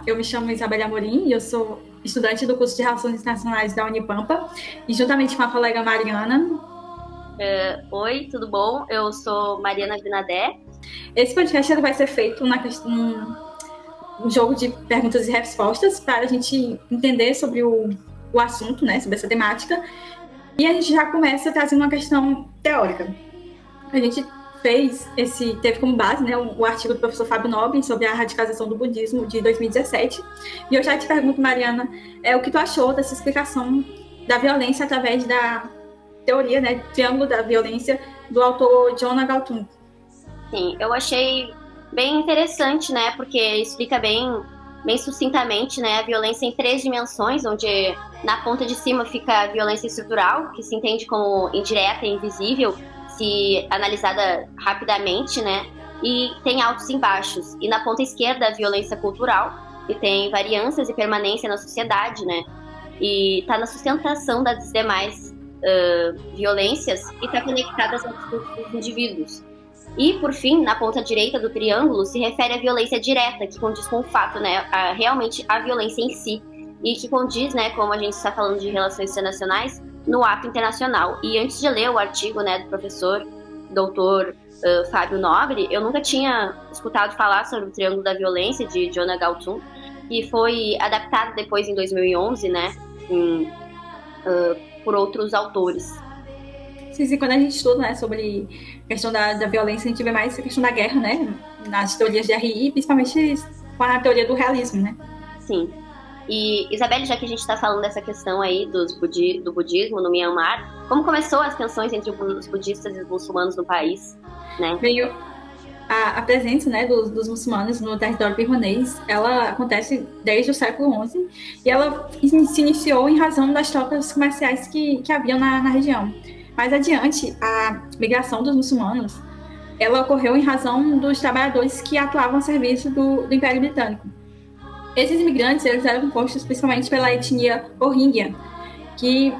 eu me chamo Isabela Amorim e eu sou estudante do curso de Relações Internacionais da Unipampa e juntamente com a colega Mariana. Oi, tudo bom? Eu sou Mariana Binadé. Esse podcast ele vai ser feito um jogo de perguntas e respostas para a gente entender sobre o assunto, né, sobre essa temática. E a gente já começa trazendo uma questão teórica. A gente teve como base, né, o artigo do professor Fábio Nobre sobre a radicalização do budismo de 2017. E eu já te pergunto, Mariana, o que tu achou dessa explicação da violência através da teoria, né, triângulo da violência do autor John Galtung? Sim, eu achei bem interessante, né, porque explica bem sucintamente, né, a violência em 3 dimensões, onde na ponta de cima fica a violência estrutural, que se entende como indireta e invisível, se analisada rapidamente, né, e tem altos e baixos. E na ponta esquerda, a violência cultural, que tem variâncias e permanência na sociedade, né, e está na sustentação das demais violências e está conectada aos dos indivíduos. E, por fim, na ponta direita do triângulo, se refere à violência direta, que condiz com o fato, né, realmente a violência em si, e que condiz, né, como a gente está falando de relações internacionais, no ato internacional. E antes de ler o artigo, né, do professor doutor Fábio Nobre, eu nunca tinha escutado falar sobre o Triângulo da Violência, de John Galtung, que foi adaptado depois em 2011, né, por outros autores. Sim, quando a gente estuda, né, sobre a questão da violência, a gente vê mais a questão da guerra, né, nas teorias de RI, principalmente com a teoria do realismo, né? Sim. E, Isabelle, já que a gente está falando dessa questão aí do budismo no Myanmar, como começou as tensões entre os budistas e os muçulmanos no país, né? Veio a presença, né, dos muçulmanos no território birmanês, ela acontece desde o século XI e ela se iniciou em razão das trocas comerciais que haviam na região. Mais adiante, a migração dos muçulmanos, ela ocorreu em razão dos trabalhadores que atuavam a serviço do Império Britânico. Esses imigrantes eles eram compostos principalmente pela etnia Rohingya, que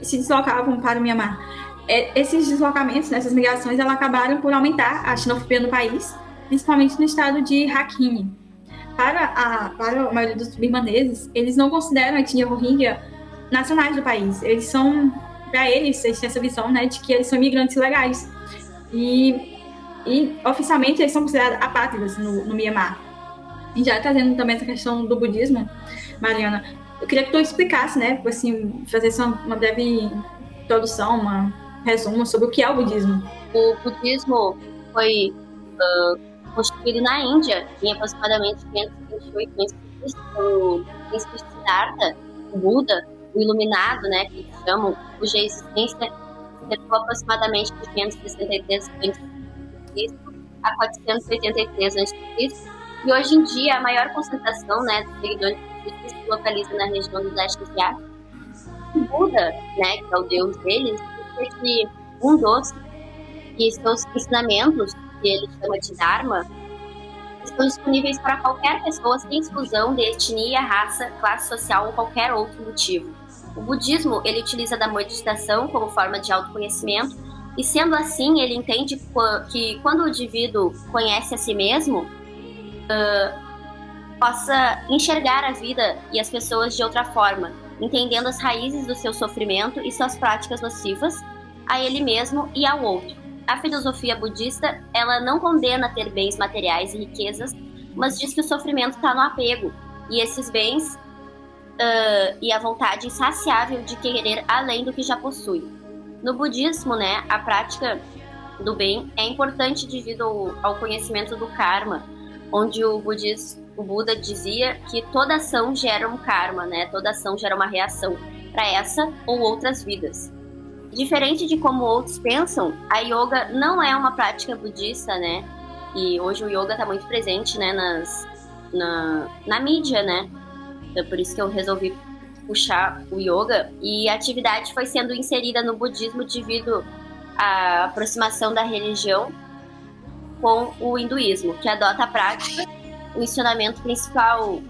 se deslocavam para o Myanmar. Esses deslocamentos, essas migrações, elas acabaram por aumentar a xenofobia no país, principalmente no estado de Rakhine. Para a maioria dos birmaneses, eles não consideram a etnia Rohingya nacionais do país. Para eles têm essa visão, né, de que eles são imigrantes ilegais. E oficialmente eles são considerados apátridas no Myanmar. E já trazendo também essa questão do budismo, Mariana, eu queria que tu explicasse, né, assim, fazer uma breve introdução, um resumo sobre o que é o budismo. O budismo foi constituído na Índia em aproximadamente 528 a.C. pelo príncipe Siddhartha, o Buda, o iluminado, né, que eles chamam, cuja existência se levou aproximadamente de 563 a.C. a 483 a.C. E hoje em dia a maior concentração, né, dos seguidores budistas se localiza na região do leste asiático. O Buda, né, que é o deus deles, diz que um dos e seus ensinamentos, que ele chama de Dharma, estão disponíveis para qualquer pessoa sem exclusão de etnia, raça, classe social ou qualquer outro motivo. O budismo ele utiliza da meditação como forma de autoconhecimento e, sendo assim, ele entende que quando o indivíduo conhece a si mesmo, possa enxergar a vida e as pessoas de outra forma, entendendo as raízes do seu sofrimento e suas práticas nocivas a ele mesmo e ao outro. A filosofia budista, ela não condena ter bens materiais e riquezas, mas diz que o sofrimento está no apego, e esses bens e a vontade insaciável de querer além do que já possui. No budismo, né, a prática do bem é importante devido ao conhecimento do karma, onde o Buda dizia que toda ação gera um karma, né, toda ação gera uma reação para essa ou outras vidas. Diferente de como outros pensam, a yoga não é uma prática budista, né? E hoje o yoga está muito presente, né, na mídia, né? Então, por isso que eu resolvi puxar o yoga. E a atividade foi sendo inserida no budismo devido à aproximação da religião com o hinduísmo, que adota a prática. O ensinamento principal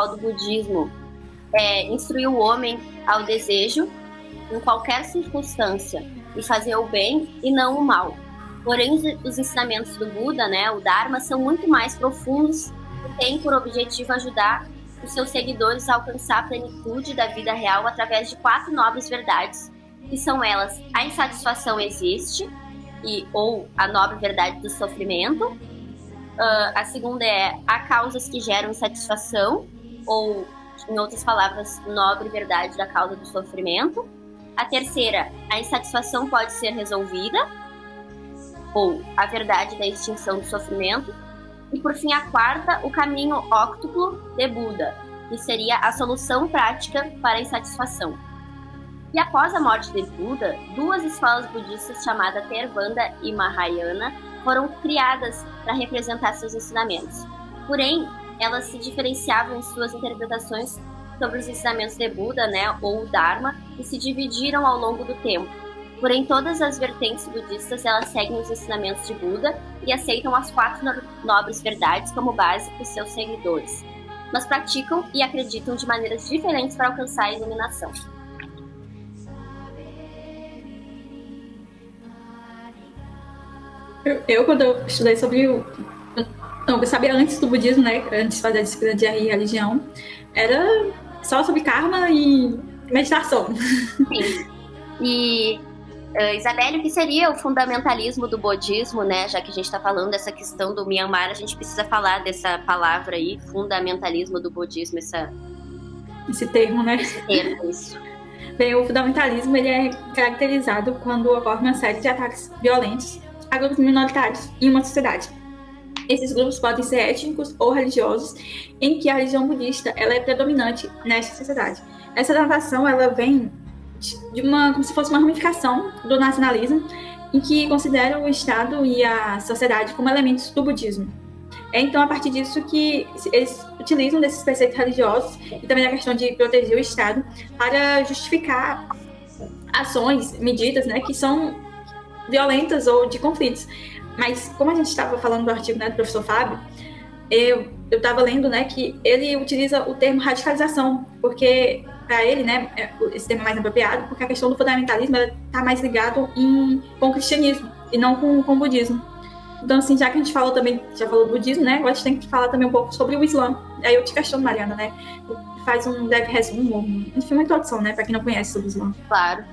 do budismo é instruir o homem ao desejo em qualquer circunstância e fazer o bem e não o mal. Porém, os ensinamentos do Buda, né, o Dharma, são muito mais profundos tem por objetivo ajudar os seus seguidores a alcançar a plenitude da vida real através de 4 nobres verdades, que são elas: a insatisfação existe, ou a nobre verdade do sofrimento. A segunda é: há causas que geram insatisfação, ou, em outras palavras, nobre verdade da causa do sofrimento. A terceira: a insatisfação pode ser resolvida, ou a verdade da extinção do sofrimento. E, por fim, a quarta: o caminho óctuplo de Buda, que seria a solução prática para a insatisfação. E após a morte de Buda, 2 escolas budistas chamadas Theravada e Mahayana foram criadas para representar seus ensinamentos. Porém, elas se diferenciavam em suas interpretações sobre os ensinamentos de Buda, né, ou Dharma, e se dividiram ao longo do tempo. Porém, todas as vertentes budistas, elas seguem os ensinamentos de Buda e aceitam as 4 nobres verdades como base para os seus seguidores, mas praticam e acreditam de maneiras diferentes para alcançar a iluminação. Quando eu estudei sobre o... eu sabia antes do budismo, né? Antes de fazer a disciplina de religião, era só sobre karma e meditação. Sim. E, Isabelle, o que seria o fundamentalismo do budismo, né? Já que a gente está falando dessa questão do Myanmar, a gente precisa falar dessa palavra aí, fundamentalismo do budismo, esse termo, né? Esse termo, isso. Bem, o fundamentalismo ele é caracterizado quando ocorre uma série de ataques violentos a grupos minoritários em uma sociedade. Esses grupos podem ser étnicos ou religiosos, em que a religião budista ela é predominante nesta sociedade. Essa datação ela vem de como se fosse uma ramificação do nacionalismo, em que considera o Estado e a sociedade como elementos do budismo. É então a partir disso que eles utilizam desses preceitos religiosos e também a questão de proteger o Estado para justificar ações, medidas, né, que são violentas ou de conflitos. Mas como a gente estava falando do artigo, né, do professor Fábio, eu estava lendo, né, que ele utiliza o termo radicalização, porque para ele, né, esse termo é mais apropriado, porque a questão do fundamentalismo está mais ligado com o cristianismo e não com o budismo. Então, assim, já que a gente falou também, já falou do budismo, né, agora a gente tem que falar também um pouco sobre o Islã. Aí eu te questiono, Mariana, né, faz um breve resumo, enfim, uma introdução, né, para quem não conhece sobre o Islã. Claro.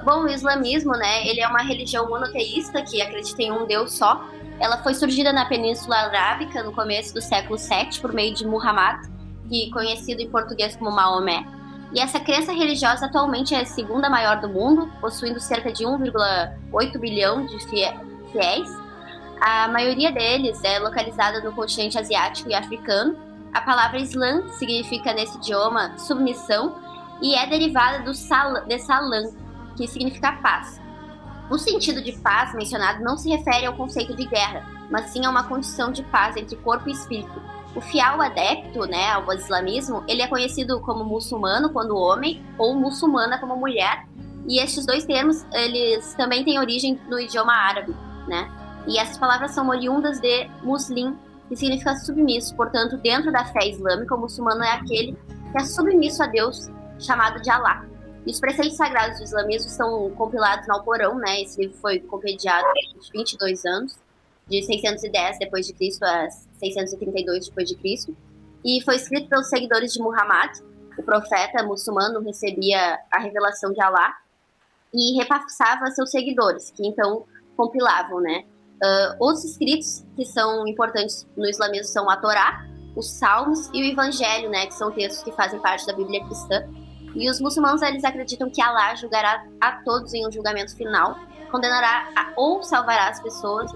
Bom, o islamismo, né, ele é uma religião monoteísta que acredita em um Deus só. Ela foi surgida na Península Arábica no começo do século VII por meio de Muhammad, que conhecido em português como Maomé. E essa crença religiosa atualmente é a segunda maior do mundo, possuindo cerca de 1,8 bilhão de fiéis. A maioria deles é localizada no continente asiático e africano. A palavra Islã significa nesse idioma submissão e é derivada de salam, que significa paz. O sentido de paz mencionado não se refere ao conceito de guerra, mas sim a uma condição de paz entre corpo e espírito. O fiel adepto, né, ao islamismo, ele é conhecido como muçulmano quando homem ou muçulmana como mulher, e estes 2 termos eles também têm origem no idioma árabe, né? E essas palavras são oriundas de muslim, que significa submisso. Portanto, dentro da fé islâmica, o muçulmano é aquele que é submisso a Deus, chamado de Allah. E os preceitos sagrados do islamismo são compilados no Alcorão, né? Esse livro foi compendiado durante 22 anos, de 610 depois de Cristo a 632 depois de Cristo, e foi escrito pelos seguidores de Muhammad. O profeta muçulmano recebia a revelação de Allah e repassava a seus seguidores, que então compilavam, né? Outros escritos que são importantes no islamismo são a Torá, os Salmos e o Evangelho, né? Que são textos que fazem parte da Bíblia cristã. E os muçulmanos, eles acreditam que Allah julgará a todos em um julgamento final, condenará ou salvará as pessoas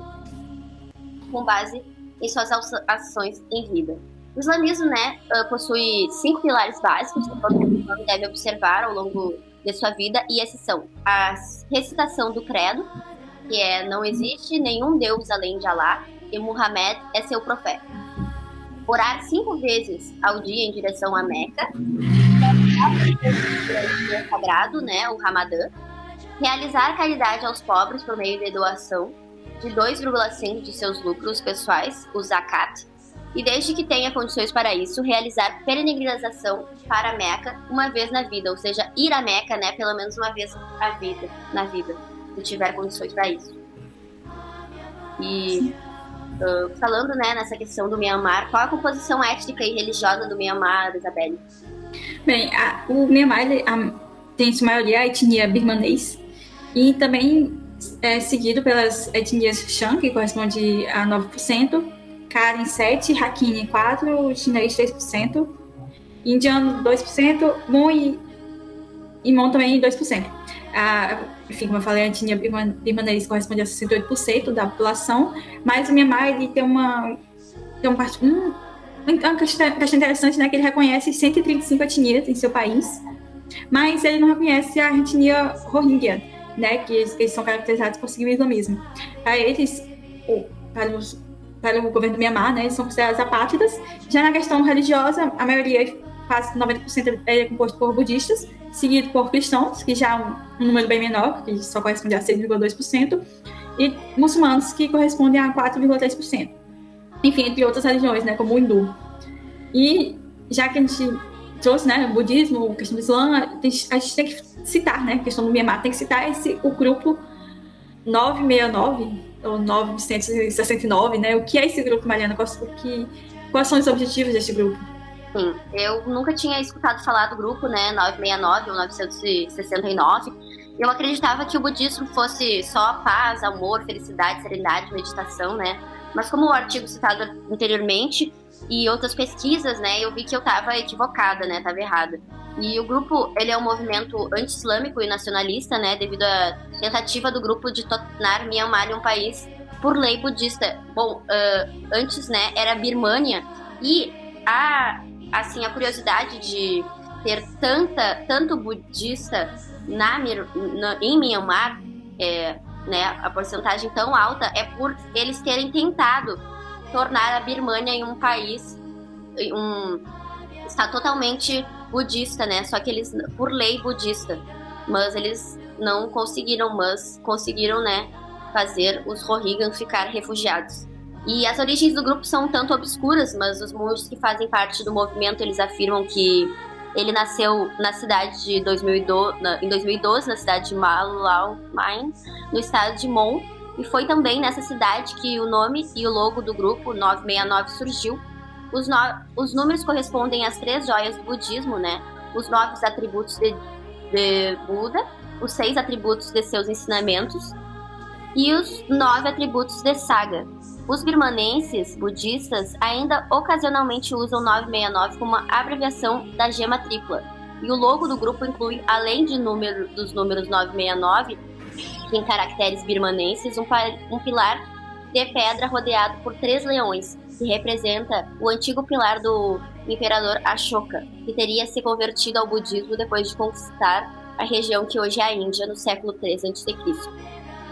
com base em suas ações em vida. O islamismo, né, possui 5 pilares básicos que todo muçulmano deve observar ao longo de sua vida, e esses são a recitação do credo, que é: não existe nenhum Deus além de Allah e Muhammad é seu profeta. Orar 5 vezes ao dia em direção a Meca, o sagrado, né, o Ramadã, realizar caridade aos pobres por meio de doação de 2,5% de seus lucros pessoais, o zakat, e desde que tenha condições para isso, realizar peregrinação para Meca uma vez na vida, ou seja, ir a Meca, né, pelo menos uma vez na vida, se tiver condições para isso. E Falando, né, nessa questão do Myanmar, qual a composição étnica e religiosa do Myanmar, Isabelle? Bem, o Myanmar tem em sua maioria a etnia birmanês e também é seguido pelas etnias Shan, que corresponde a 9%, Karen 7%, Rakhine 4%, chinês 3%, indiano 2%, Mon e Mon também 2%. Enfim, como eu falei, a etnia birmanês corresponde a 68% da população, mas o Myanmar ele tem uma questão interessante, né, que ele reconhece 135 etnias em seu país, mas ele não reconhece a etnia Rohingya, né, que eles são caracterizados por seguir o islamismo. Para eles, para o governo do Myanmar, né, eles são considerados apátridas. Já na questão religiosa, a maioria, quase 90%, é composto por budistas, seguido por cristãos, que já é um número bem menor, que só corresponde a 6,2%, e muçulmanos, que correspondem a 4,3%. Enfim, entre outras religiões, né, como o hindu. E já que a gente trouxe, né, o budismo, a questão do Islã, a gente tem que citar, né, a questão do Myanmar, tem que citar o grupo 969, ou 969, né, o que é esse grupo, Mariana? Quais são os objetivos desse grupo? Sim, eu nunca tinha escutado falar do grupo, né, 969 ou 969. Eu acreditava que o budismo fosse só paz, amor, felicidade, serenidade, meditação, né, mas como o artigo citado anteriormente e outras pesquisas, né, eu vi que eu estava equivocada, né, estava errada. E o grupo, ele é um movimento anti-islâmico e nacionalista, né, devido à tentativa do grupo de tornar Myanmar um país por lei budista. Bom, antes, né, era a Birmânia, e assim, a curiosidade de ter tanto budista em Myanmar, né, a porcentagem tão alta, é por eles terem tentado tornar a Birmânia em um país, está totalmente budista, né? Só que eles, por lei budista, mas eles não conseguiram, né, fazer os Rohingyas ficar refugiados. E as origens do grupo são um tanto obscuras, mas os monges que fazem parte do movimento, eles afirmam que ele nasceu na cidade de 2012, em 2012, na cidade de Malaumine, no estado de Mon, e foi também nessa cidade que o nome e o logo do grupo 969 surgiu. Os números correspondem às 3 joias do budismo, né? Os 9 atributos de Buda, os 6 atributos de seus ensinamentos e os 9 atributos de Saga. Os birmanenses budistas ainda ocasionalmente usam 969 como uma abreviação da gema tripla. E o logo do grupo inclui, além dos números 969, em caracteres birmanenses, um pilar de pedra rodeado por 3 leões, que representa o antigo pilar do imperador Ashoka, que teria se convertido ao budismo depois de conquistar a região que hoje é a Índia no século III a.C.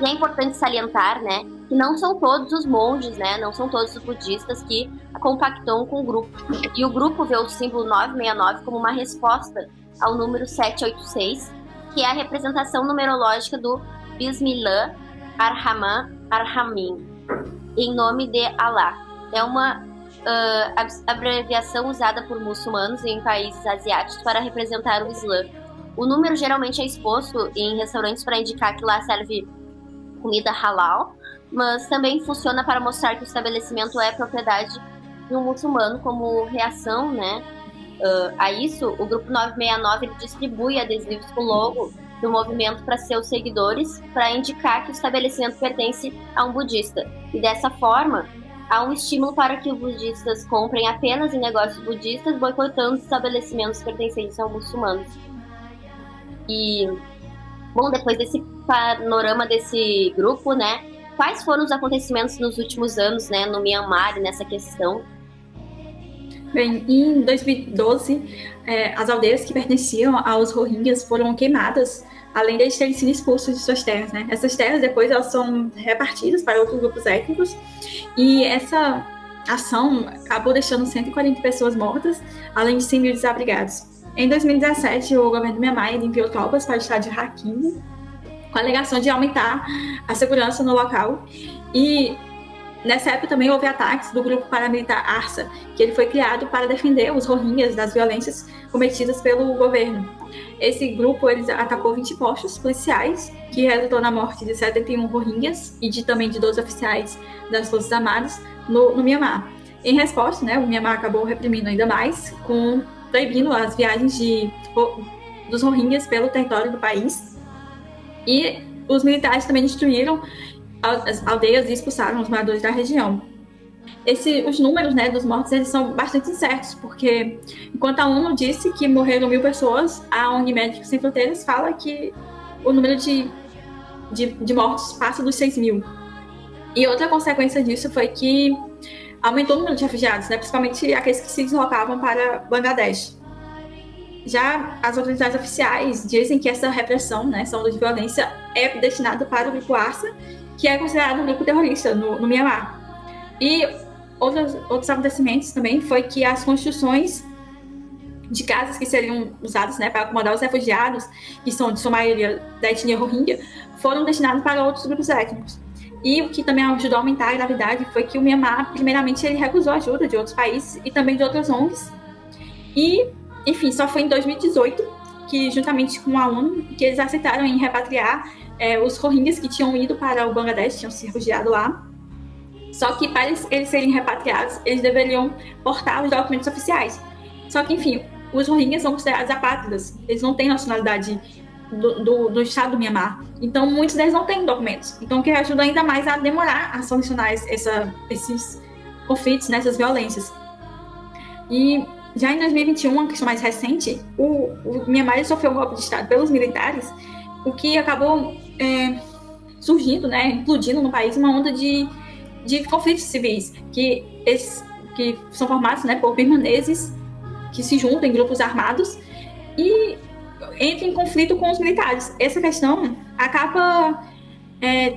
E é importante salientar, né, que não são todos os monges, né, não são todos os budistas que compactam com o grupo. E o grupo vê o símbolo 969 como uma resposta ao número 786, que é a representação numerológica do Bismillah Ar-Rahman Ar-Rahim, em nome de Allah. É uma abreviação usada por muçulmanos em países asiáticos para representar o Islã. O número geralmente é exposto em restaurantes para indicar que lá serve comida halal, mas também funciona para mostrar que o estabelecimento é propriedade de um muçulmano como reação, né? A isso, o grupo 969 ele distribui adesivos com o logo do movimento para seus seguidores, para indicar que o estabelecimento pertence a um budista. E dessa forma, há um estímulo para que os budistas comprem apenas em negócios budistas, boicotando os estabelecimentos pertencentes a muçulmanos. E, bom, depois desse panorama desse grupo, né, quais foram os acontecimentos nos últimos anos, né, no Myanmar e nessa questão? Bem, em 2012, as aldeias que pertenciam aos Rohingyas foram queimadas, além de eles terem sido expulsos de suas terras, né? Essas terras, depois, elas são repartidas para outros grupos étnicos, e essa ação acabou deixando 140 pessoas mortas, além de 100 mil desabrigados. Em 2017, o governo do Myanmar enviou tropas para o estado de Rakhine, com a alegação de aumentar a segurança no local, e nessa época também houve ataques do grupo paramilitar ARSA, que ele foi criado para defender os Rohingyas das violências cometidas pelo governo. Esse grupo ele atacou 20 postos policiais, que resultou na morte de 71 Rohingyas e também de 12 oficiais das Forças Armadas, no Mianmar. Em resposta, né, o Mianmar acabou reprimindo ainda mais, proibindo as viagens dos Rohingyas pelo território do país. E os militares também destruíram as aldeias e expulsaram os moradores da região. Os números, né, dos mortos, eles são bastante incertos, porque enquanto a ONU disse que morreram 1.000 pessoas, a ONG Médicos Sem Fronteiras fala que o número de mortos passa dos 6.000. E outra consequência disso foi que aumentou o número de refugiados, né, principalmente aqueles que se deslocavam para Bangladesh. Já as autoridades oficiais dizem que essa repressão, né, essa onda de violência, é destinada para o grupo ARSA, que é considerado um grupo terrorista no Mianmar. E outros acontecimentos também foi que as construções de casas que seriam usadas, né, para acomodar os refugiados, que são de sua maioria da etnia Rohingya, foram destinadas para outros grupos étnicos. E o que também ajudou a aumentar a gravidade foi que o Mianmar, primeiramente, ele recusou ajuda de outros países e também de outras ONGs. E, enfim, só foi em 2018 que, juntamente com a ONU, que eles aceitaram em repatriar os Rohingyas que tinham ido para o Bangladesh, tinham se refugiado lá. Só que para eles serem repatriados, eles deveriam portar os documentos oficiais. Só que, enfim, os Rohingyas são considerados apátridas. Eles não têm nacionalidade do estado do Mianmar. Então, muitos deles não têm documentos. Então, o que ajuda ainda mais a demorar a solucionar esses conflitos, né, essas violências. E já em 2021, uma questão mais recente, o Mianmar sofreu um golpe de estado pelos militares, o que acabou surgindo, né, implodindo no país uma onda de conflitos civis, que são formados, né, por birmaneses que se juntam em grupos armados e entram em conflito com os militares. Essa questão acaba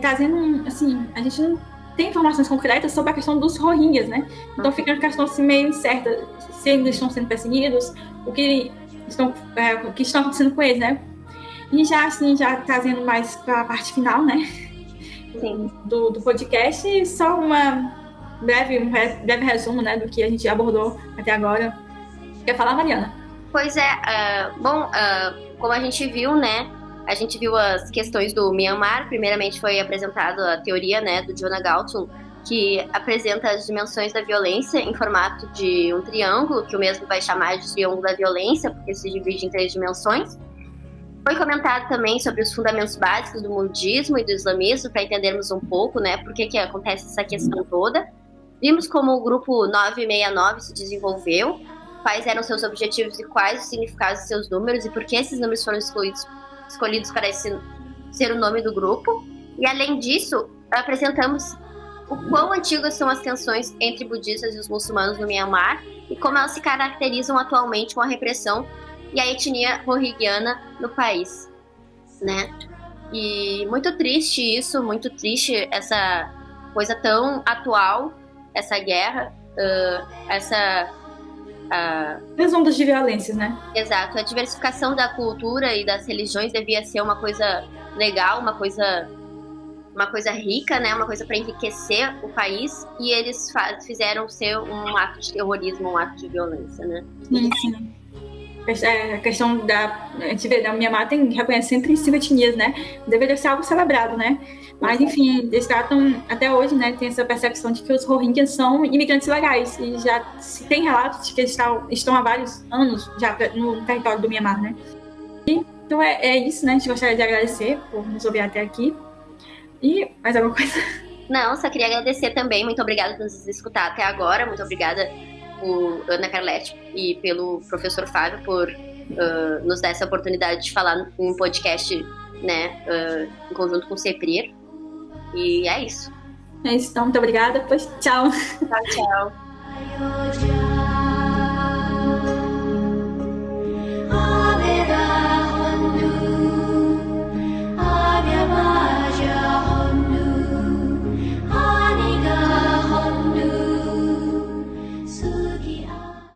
trazendo, assim, a gente não tem informações concretas sobre a questão dos Rohingyas, né? Então fica uma questão assim, meio incerta, se eles estão sendo perseguidos, o que está acontecendo com eles, né? E já trazendo mais para a parte final, né? Sim. Do podcast, só um breve resumo, né, do que a gente abordou até agora. Quer falar, Mariana? Pois é, como a gente viu, né, a gente viu as questões do Mianmar. Primeiramente foi apresentada a teoria, né, do Jonah Galtung, que apresenta as dimensões da violência em formato de um triângulo, que o mesmo vai chamar de triângulo da violência, porque se divide em 3 dimensões. Foi comentado também sobre os fundamentos básicos do budismo e do islamismo, para entendermos um pouco, né, por que acontece essa questão toda. Vimos como o grupo 969 se desenvolveu, quais eram seus objetivos e quais os significados de seus números, e por que esses números foram escolhidos para ser o nome do grupo. E, além disso, apresentamos o quão antigas são as tensões entre budistas e os muçulmanos no Mianmar e como elas se caracterizam atualmente com a repressão e a etnia rohingyana no país, né? E muito triste isso, muito triste essa coisa tão atual, essa guerra, as ondas de violência, né? Exato, a diversificação da cultura e das religiões devia ser uma coisa legal, uma coisa rica, né? Uma coisa para enriquecer o país, e eles fizeram ser um ato de terrorismo, um ato de violência, né? Sim. A questão a gente vê, o Mianmar reconhece 105 etnias, né? Deveria ser algo celebrado, né? Mas, enfim, eles tratam, até hoje, né, tem essa percepção de que os Rohingyas são imigrantes ilegais, e já se tem relatos de que eles estão há vários anos já no território do Mianmar, né? Então é isso, né? A gente gostaria de agradecer por nos ouvir até aqui. E mais alguma coisa? Não, só queria agradecer também. Muito obrigada por nos escutar até agora. Muito obrigada por Ana Carlete e pelo professor Fábio por nos dar essa oportunidade de falar em um podcast, né, em conjunto com o CEPRIR. E é isso. É isso, então, muito obrigada. Pois, tchau. Tchau, tchau.